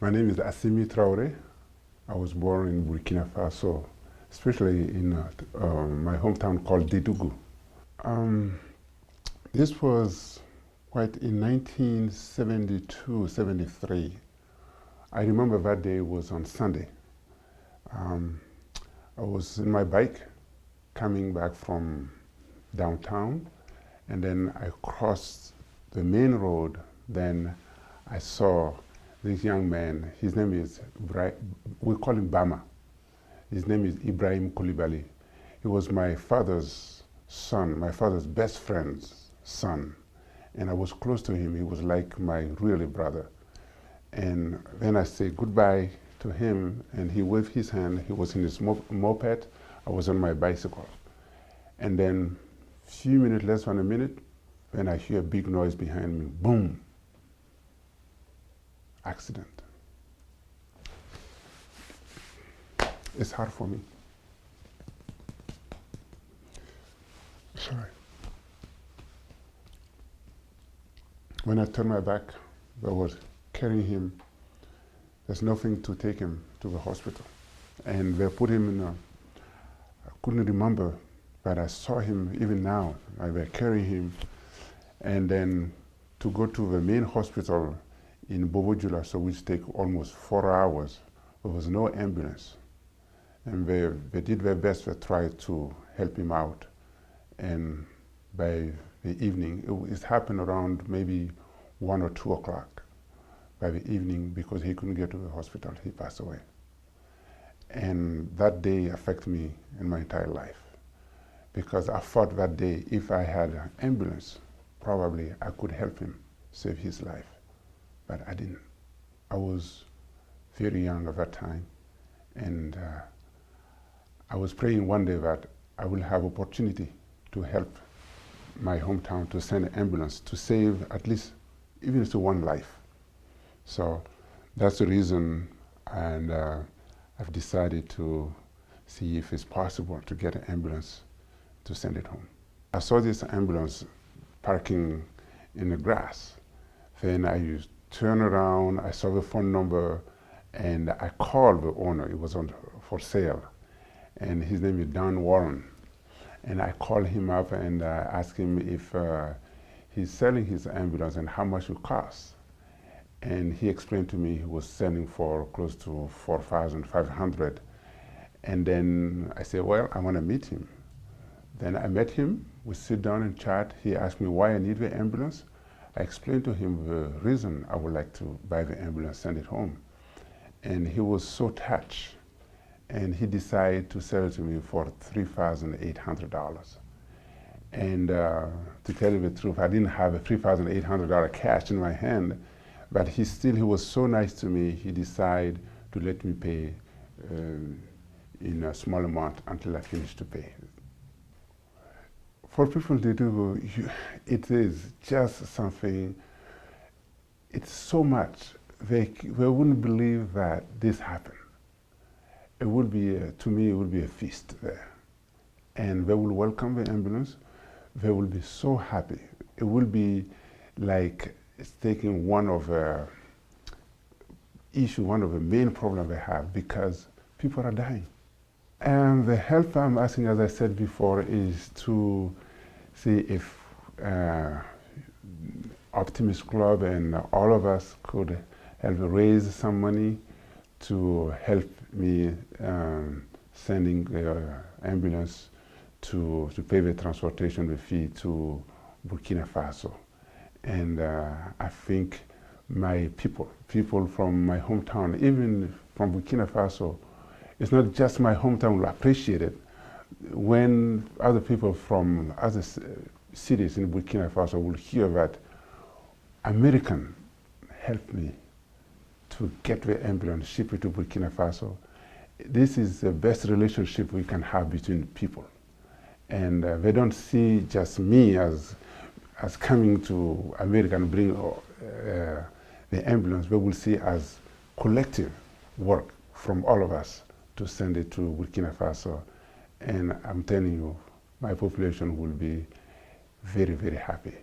My name is Hassimi Traore. I was born in Burkina Faso, especially in my hometown called Dedougou. This was quite in 1972, 73. I remember that day was on Sunday. I was in my bike coming back from downtown, and then I crossed the main road. Then I saw this young man. His name is, we call him Bama. His name is Ibrahim Koulibaly. He was my father's son, my father's best friend's son. And I was close to him. He was like my really brother. And then I said goodbye to him, and he waved his hand. He was in his moped. I was on my bicycle. And then a few minutes, less than a minute, when I hear a big noise behind me, boom, accident. It's hard for me. Sorry. When I turned my back, I was carrying him. There's nothing to take him to the hospital. And they put him in I couldn't remember, but I saw him even now. I was carrying him. And then to go to the main hospital in Dedougou, so which take almost 4 hours. There was no ambulance. And they did their best to try to help him out. And by the evening, it happened around maybe 1 or 2 o'clock. By the evening, because he couldn't get to the hospital, he passed away. And that day affected me in my entire life. Because I thought that day, if I had an ambulance, probably I could help him save his life. But I didn't. I was very young at that time. And I was praying one day that I will have opportunity to help my hometown to send an ambulance to save at least even to one life. So that's the reason, and I've decided to see if it's possible to get an ambulance to send it home. I saw this ambulance parking in the grass. Then I turned around, I saw the phone number, and I called the owner. It was for sale, and his name is Don Warren. And I called him up and asked him if he's selling his ambulance and how much it costs. And he explained to me he was selling for close to $4,500. And then I said, well, I want to meet him. Then I met him, we sit down and chat. He asked me why I need the ambulance. I explained to him the reason I would like to buy the ambulance, send it home. And he was so touched. And he decided to sell it to me for $3,800. And to tell you the truth, I didn't have a $3,800 cash in my hand, but he was so nice to me, he decided to let me pay in a small amount until I finished to pay. For people to do, it is just something, it's so much, they wouldn't believe that this happened. It would be, to me, it would be a feast there. And they will welcome the ambulance. They will be so happy. It will be like it's taking one of the main problems they have, because people are dying. And the help I'm asking, as I said before, is to see if Optimist Club and all of us could help raise some money to help me sending the ambulance to pay the transportation fee to Burkina Faso. And I think my people from my hometown, even from Burkina Faso, it's not just my hometown will appreciate it. When other people from other cities in Burkina Faso will hear that American helped me to get the ambulance, ship it to Burkina Faso. This is the best relationship we can have between people. And they don't see just me as coming to America and bring the ambulance. They will see as collective work from all of us to send it to Burkina Faso. And I'm telling you, my population will be very, very happy.